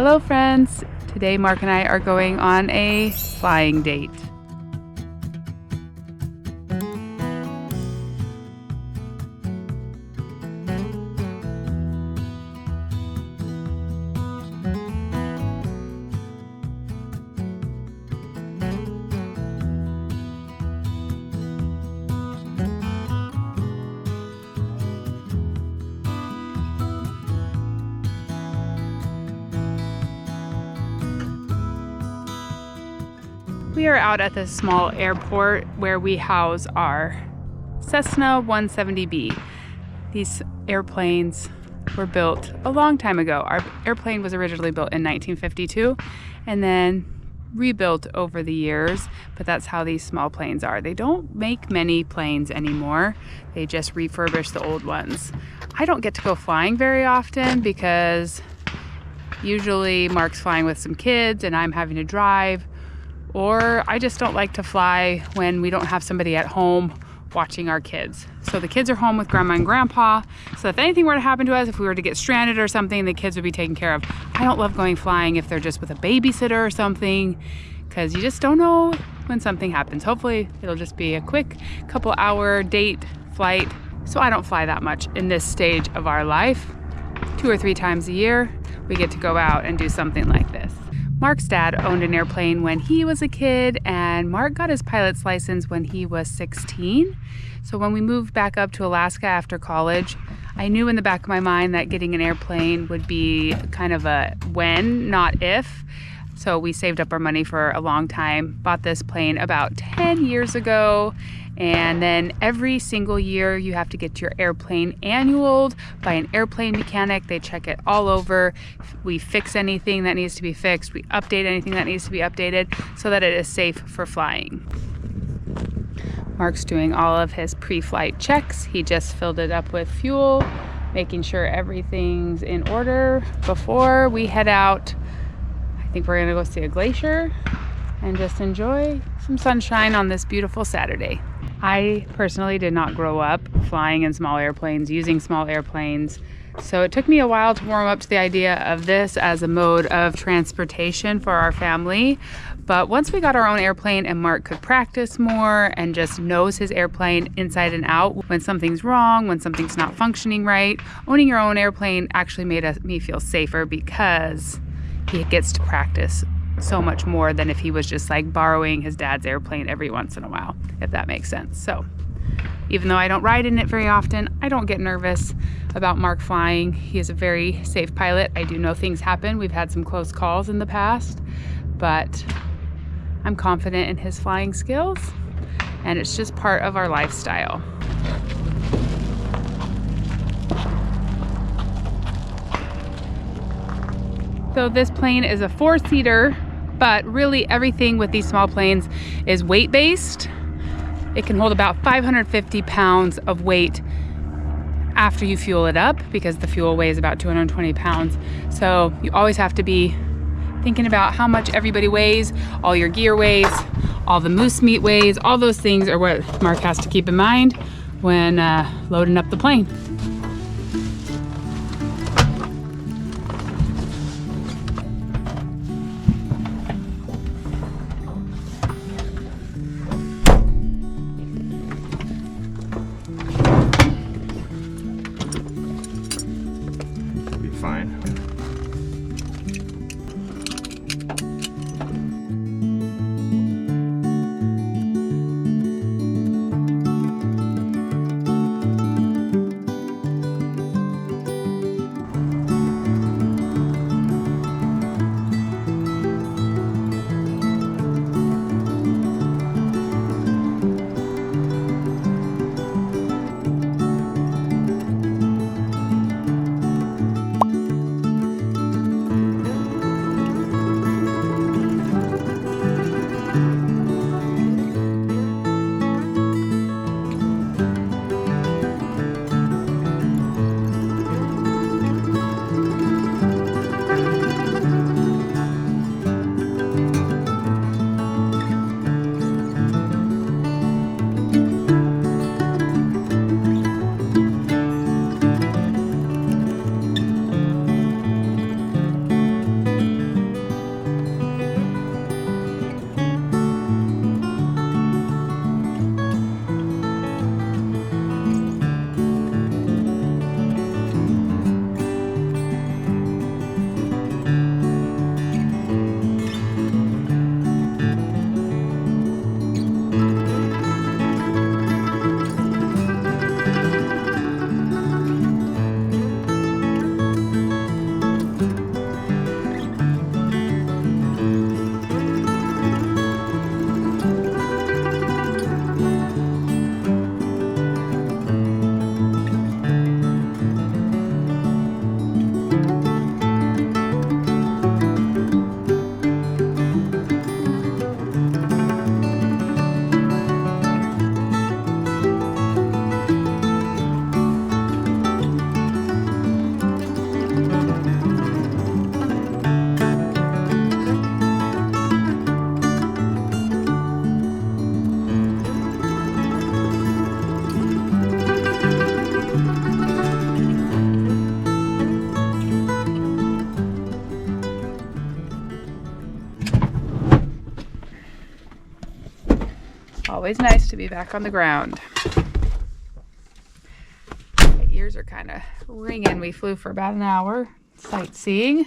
Hello friends! Today Mark and I are going on a flying date. We are out at this small airport where we house our Cessna 170B. These airplanes were built a long time ago. Our airplane was originally built in 1952 and then rebuilt over the years, but that's how these small planes are. They don't make many planes anymore. They just refurbish the old ones. I don't get to go flying very often because usually Mark's flying with some kids and I'm having to drive. Or I just don't like to fly when we don't have somebody at home watching our kids. So the kids are home with grandma and grandpa. So if anything were to happen to us, if we were to get stranded or something, the kids would be taken care of. I don't love going flying if they're just with a babysitter or something, because you just don't know when something happens. Hopefully it'll just be a quick couple hour date flight. So I don't fly that much in this stage of our life. 2 or 3 times a year, we get to go out and do something like this. Mark's dad owned an airplane when he was a kid, and Mark got his pilot's license when he was 16. So when we moved back up to Alaska after college, I knew in the back of my mind that getting an airplane would be kind of a when, not if. So we saved up our money for a long time, bought this plane about 10 years ago, and then every single year you have to get your airplane annualed by an airplane mechanic. They check it all over. We fix anything that needs to be fixed. We update anything that needs to be updated so that it is safe for flying. Mark's doing all of his pre-flight checks. He just filled it up with fuel, making sure everything's in order before we head out. I think we're gonna go see a glacier and just enjoy some sunshine on this beautiful Saturday. I personally did not grow up flying in small airplanes, using small airplanes. So it took me a while to warm up to the idea of this as a mode of transportation for our family. But once we got our own airplane and Mark could practice more and just knows his airplane inside and out, when something's wrong, when something's not functioning right, owning your own airplane actually made me feel safer because he gets to practice so much more than if he was just like borrowing his dad's airplane every once in a while, if that makes sense. So even though I don't ride in it very often, I don't get nervous about Mark flying. He is a very safe pilot. I do know things happen. We've had some close calls in the past, but I'm confident in his flying skills, and it's just part of our lifestyle. So this plane is a 4-seater, but really everything with these small planes is weight-based. It can hold about 550 pounds of weight after you fuel it up because the fuel weighs about 220 pounds. So you always have to be thinking about how much everybody weighs, all your gear weighs, all the moose meat weighs, all those things are what Mark has to keep in mind when loading up the plane. Fine. Always nice to be back on the ground. My ears are kind of ringing. We flew for about an hour sightseeing.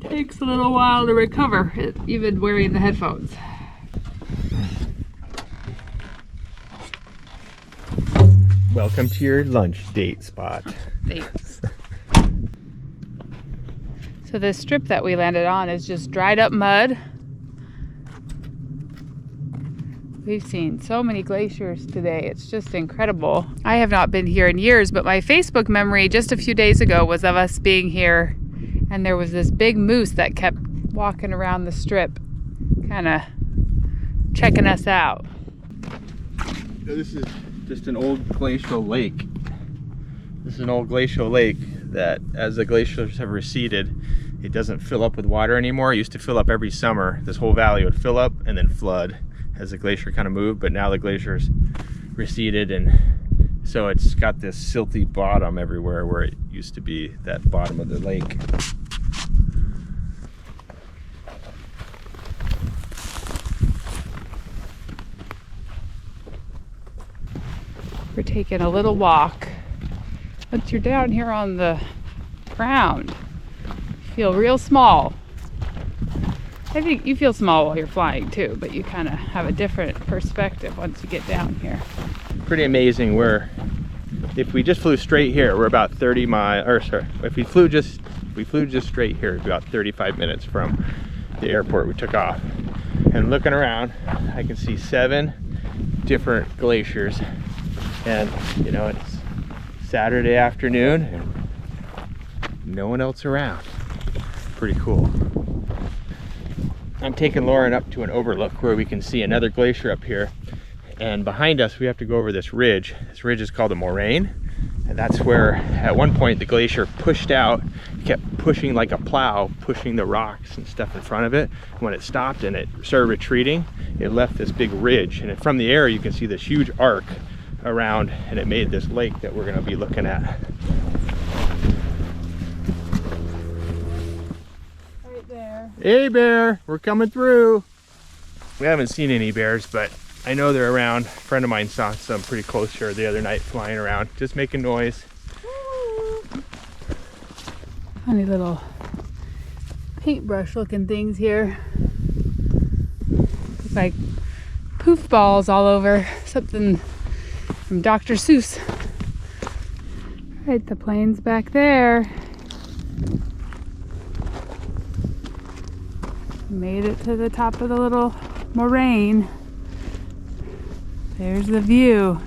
Takes a little while to recover, even wearing the headphones. Welcome to your lunch date spot. Thanks. So this strip that we landed on is just dried up mud. We've seen so many glaciers today. It's just incredible. I have not been here in years, but my Facebook memory just a few days ago was of us being here, and there was this big moose that kept walking around the strip, kind of checking us out. This is just an old glacial lake. This is an old glacial lake that, as the glaciers have receded, it doesn't fill up with water anymore. It used to fill up every summer. This whole valley would fill up and then flood as the glacier kind of moved, but now the glacier's receded, and so it's got this silty bottom everywhere where it used to be that bottom of the lake. We're taking a little walk. Once you're down here on the ground, you feel real small. I think you feel small while you're flying too, but you kind of have a different perspective once you get down here. Pretty amazing. If we just flew straight here, we're about 30 miles, or sorry, if we flew just straight here, about 35 minutes from the airport we took off. And looking around, I can see 7 different glaciers. And you know, it's Saturday afternoon and no one else around. Pretty cool. I'm taking Lauren up to an overlook where we can see another glacier up here, and behind us we have to go over this ridge. This ridge is called a moraine, and that's where at one point the glacier pushed out, kept pushing like a plow, pushing the rocks and stuff in front of it. When it stopped and it started retreating, it left this big ridge, and from the air you can see this huge arc around, and it made this lake that we're going to be looking at. Right there. Hey bear, we're coming through. We haven't seen any bears, but I know they're around. A friend of mine saw some pretty close here the other night flying around, just making noise. Funny little paintbrush looking things here. Look like poof balls all over. Something from Dr. Seuss. Right, the plane's back there. Made it to the top of the little moraine. There's the view.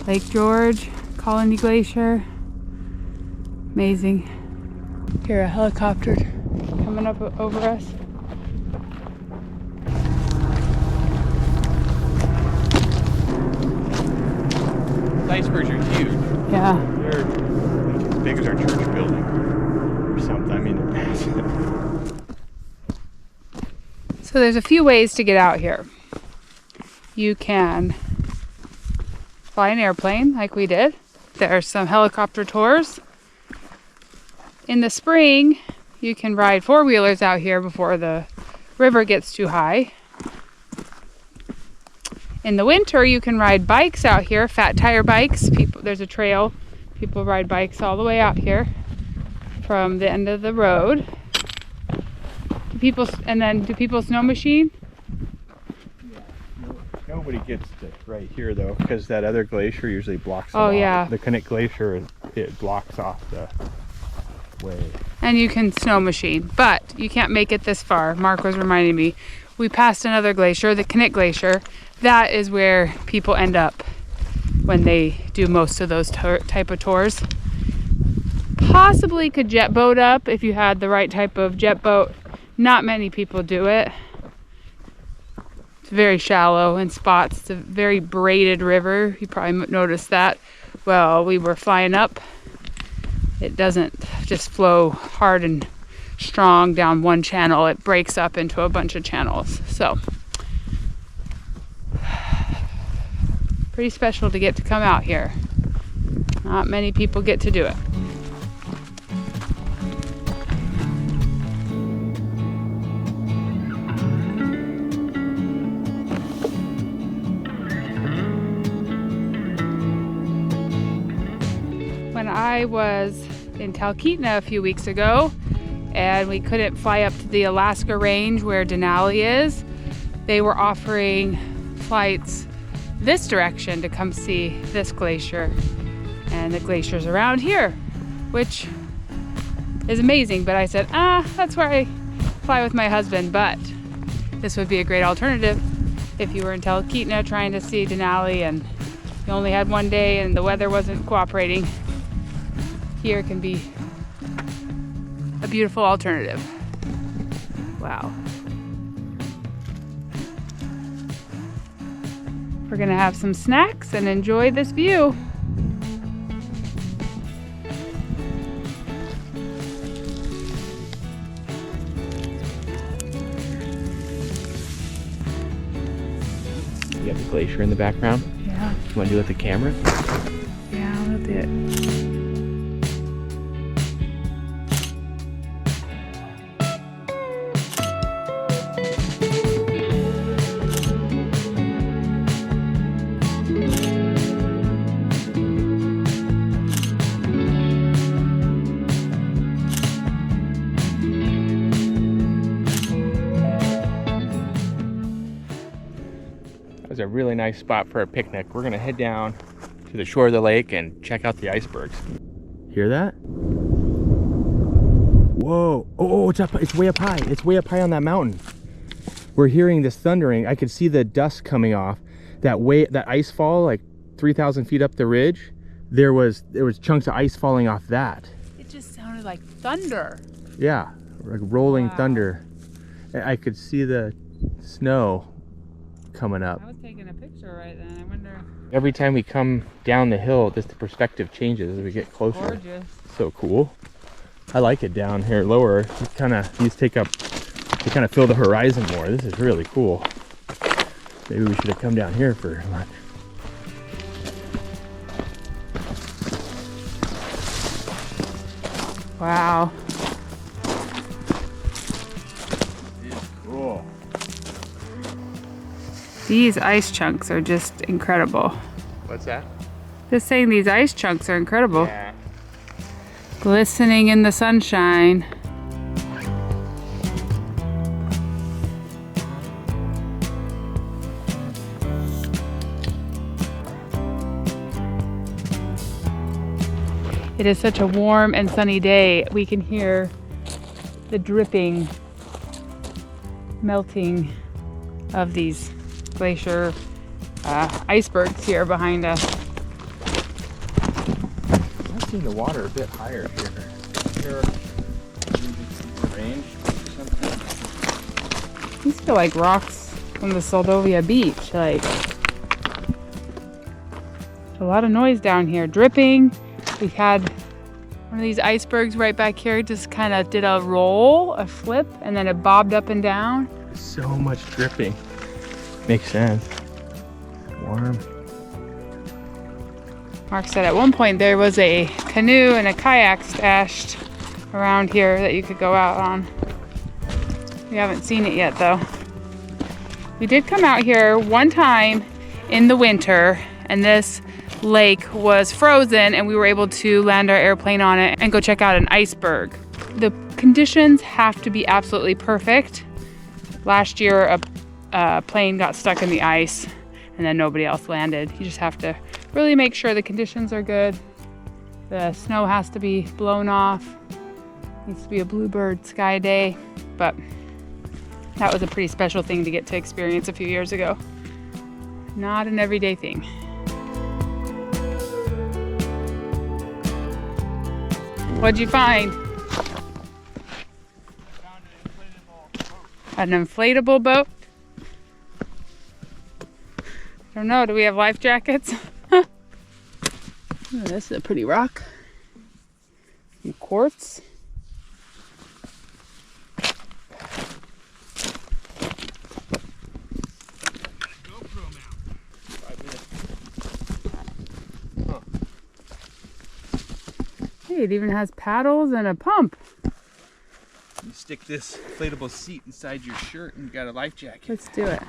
Lake George, Colony Glacier. Amazing. Hear a helicopter coming up over us. Icebergs are huge. Yeah. They're as big as our church building or something. I mean, they're massive. So there's a few ways to get out here. You can fly an airplane like we did. There are some helicopter tours. In the spring, you can ride 4-wheelers out here before the river gets too high. In the winter, you can ride bikes out here, fat tire bikes. There's a trail. People ride bikes all the way out here from the end of the road. Do people snow machine? Nobody gets to right here though, because that other glacier usually blocks them Oh off. yeah. The Connect Glacier, it blocks off the way. And you can snow machine, but you can't make it this far. Mark was reminding me. We passed another glacier, the Connect Glacier. That is where people end up when they do most of those type of tours. Possibly could jet boat up if you had the right type of jet boat. Not many people do it. It's very shallow in spots. It's a very braided river. You probably noticed that. Well, we were flying up. It doesn't just flow hard and strong down one channel. It breaks up into a bunch of channels. So pretty special to get to come out here. Not many people get to do it. I was in Talkeetna a few weeks ago, and we couldn't fly up to the Alaska range where Denali is. They were offering flights this direction to come see this glacier and the glaciers around here, which is amazing. But I said, that's where I fly with my husband, but this would be a great alternative if you were in Talkeetna trying to see Denali and you only had one day and the weather wasn't cooperating. Here can be a beautiful alternative. Wow. We're gonna have some snacks and enjoy this view. You got the glacier in the background? Yeah. You want to do it with the camera? Yeah, I'll do it. That was a really nice spot for a picnic. We're gonna head down to the shore of the lake and check out the icebergs. Hear that? Whoa! Oh, it's up! It's way up high! It's way up high on that mountain. We're hearing this thundering. I could see the dust coming off. That ice fall, like 3,000 feet up the ridge. There was chunks of ice falling off that. It just sounded like thunder. Yeah, like rolling Wow. thunder. I could see the snow coming up. I was taking a picture right then. I wonder. Every time we come down the hill, just the perspective changes as we get closer. Gorgeous. So cool. I like it down here lower. These kind of fill the horizon more. This is really cool. Maybe we should have come down here for lunch. Wow. Cool. These ice chunks are just incredible. What's that? Just saying, these ice chunks are incredible. Yeah. Glistening in the sunshine. It is such a warm and sunny day. We can hear the dripping, melting of these glacier icebergs here behind us. I've seen the water a bit higher here. Here, range or something. These feel like rocks from the Soldovia beach. Like, a lot of noise down here. Dripping. We had one of these icebergs right back here, just kind of did a roll, a flip, and then it bobbed up and down. So much dripping. Makes sense. Warm. Mark said at one point there was a canoe and a kayak stashed around here that you could go out on. We haven't seen it yet though. We did come out here one time in the winter, and this lake was frozen and we were able to land our airplane on it and go check out an iceberg. The conditions have to be absolutely perfect. Last year a plane got stuck in the ice and then nobody else landed. You just have to really make sure the conditions are good. The snow has to be blown off. Needs to be a bluebird sky day, but that was a pretty special thing to get to experience a few years ago. Not an everyday thing. What'd you find? Found An inflatable boat? I don't know, do we have life jackets? Oh, this is a pretty rock. Some quartz. Hey, it even has paddles and a pump. You stick this inflatable seat inside your shirt and you got a life jacket. Let's do it.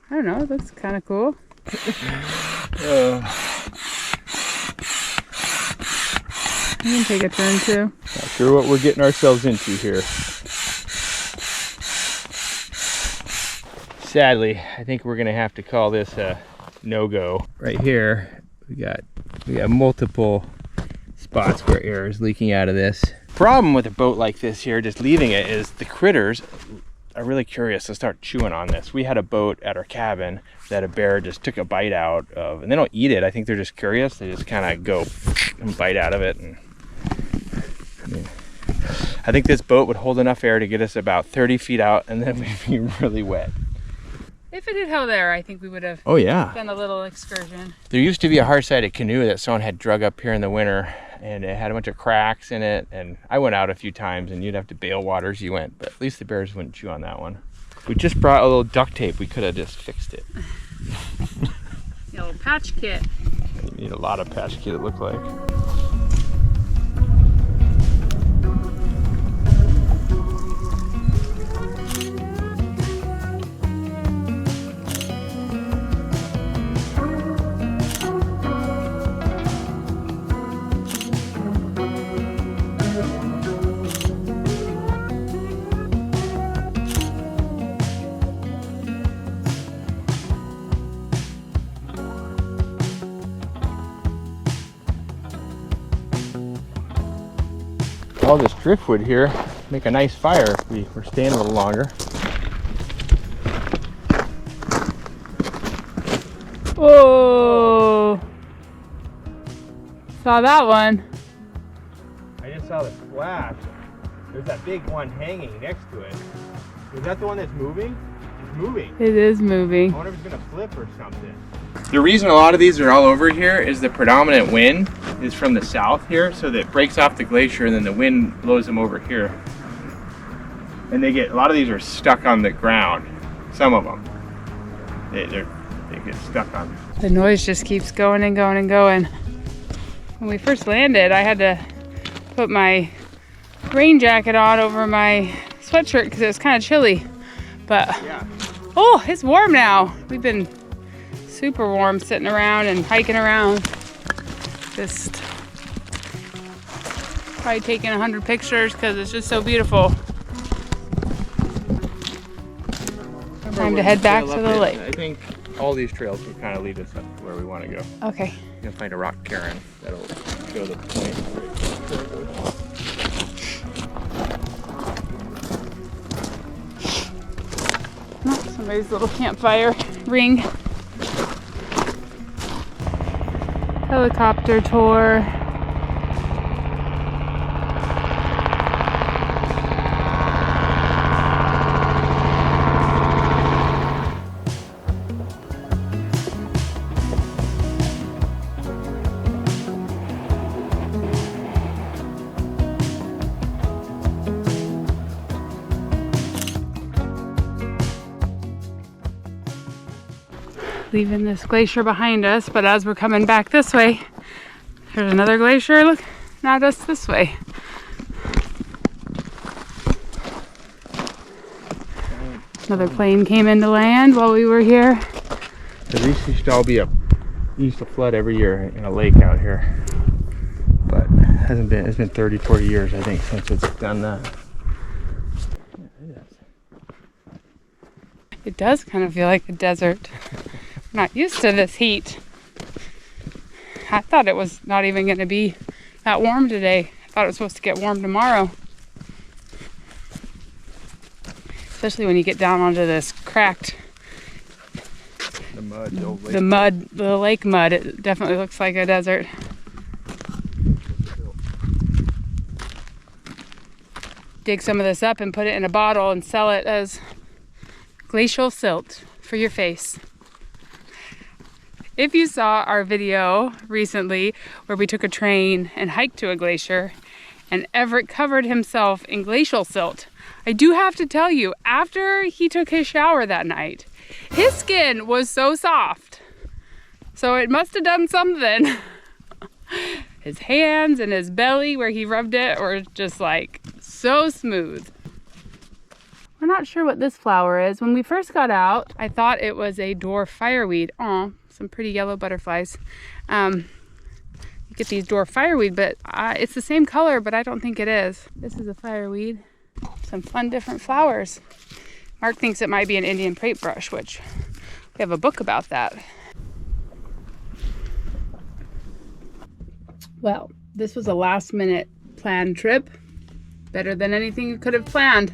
I don't know, it looks kind of cool. You can take a turn too. Not sure what we're getting ourselves into here. Sadly, I think we're gonna have to call this a no-go. Right here, we got multiple spots where air is leaking out of this. Problem with a boat like this here, just leaving it, is the critters are really curious to start chewing on this. We had a boat at our cabin that a bear just took a bite out of, and they don't eat it. I think they're just curious. They just kind of go and bite out of it. And I think this boat would hold enough air to get us about 30 feet out, and then we'd be really wet. If it had held there, I think we would have done a little excursion. There used to be a hard-sided canoe that someone had drug up here in the winter, and it had a bunch of cracks in it, and I went out a few times, and you'd have to bail water as you went, but at least the bears wouldn't chew on that one. We just brought a little duct tape. We could have just fixed it. A little patch kit. You need a lot of patch kit, it looked like. All this driftwood here make a nice fire if we were staying a little longer. Whoa! Saw that one. I just saw the splash. There's that big one hanging next to it. Is that the one that's moving? It's moving. It is moving. I wonder if it's gonna flip or something. The reason a lot of these are all over here is the predominant wind is from the south here, so that it breaks off the glacier and then the wind blows them over here. And a lot of these are stuck on the ground. Some of them. They get stuck on. The noise just keeps going and going and going. When we first landed, I had to put my rain jacket on over my sweatshirt because it was kind of chilly. But, oh, it's warm now. We've been super warm sitting around and hiking around. Just probably taking 100 pictures because it's just so beautiful. Time to head back to the lake. I think all these trails will kind of lead us up to where we want to go. Okay. You can find a rock cairn that'll show the point. Oh, somebody's little campfire ring. Helicopter tour. Leaving this glacier behind us, but as we're coming back this way, there's another glacier. Look, now just this way. Another plane came into land while we were here. These used to all be used to flood every year in a lake out here, but it's been 30, 40 years I think since it's done that. It does kind of feel like a desert. I'm not used to this heat. I thought it was not even going to be that warm today. I thought it was supposed to get warm tomorrow. Especially when you get down onto this cracked, The mud, the old lake. the lake mud. It definitely looks like a desert. Dig some of this up and put it in a bottle and sell it as glacial silt for your face. If you saw our video recently where we took a train and hiked to a glacier and Everett covered himself in glacial silt, I do have to tell you, after he took his shower that night, his skin was so soft. So it must have done something. His hands and his belly where he rubbed it were just like so smooth. We're not sure what this flower is. When we first got out, I thought it was a dwarf fireweed. Aw, some pretty yellow butterflies. You get these dwarf fireweed, but it's the same color, but I don't think it is. This is a fireweed. Some fun different flowers. Mark thinks it might be an Indian paintbrush, which we have a book about that. Well, this was a last minute planned trip. Better than anything you could have planned.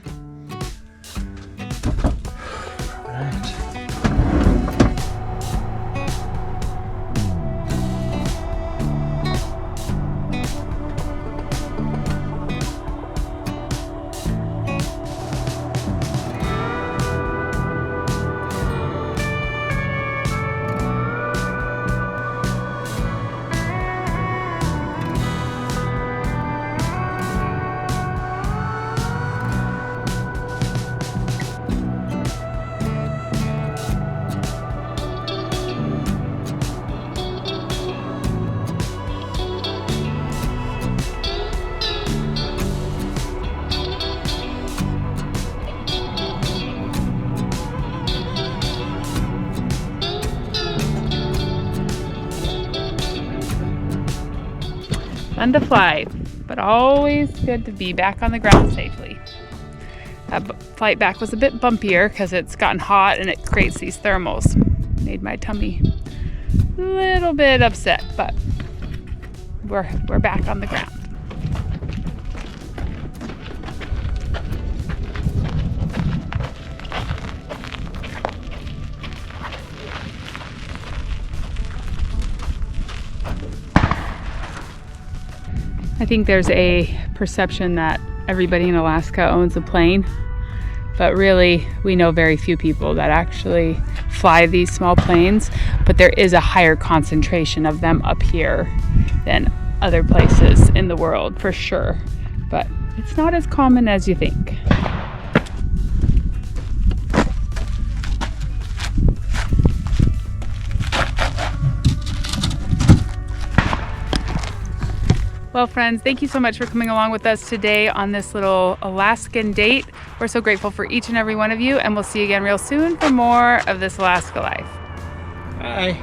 Fun to fly, but always good to be back on the ground safely. That flight back was a bit bumpier because it's gotten hot and it creates these thermals. Made my tummy a little bit upset, but we're back on the ground. I think there's a perception that everybody in Alaska owns a plane, but really we know very few people that actually fly these small planes, but there is a higher concentration of them up here than other places in the world for sure, but it's not as common as you think. Well, friends, thank you so much for coming along with us today on this little Alaskan date. We're so grateful for each and every one of you, and we'll see you again real soon for more of This Alaska Life. Bye.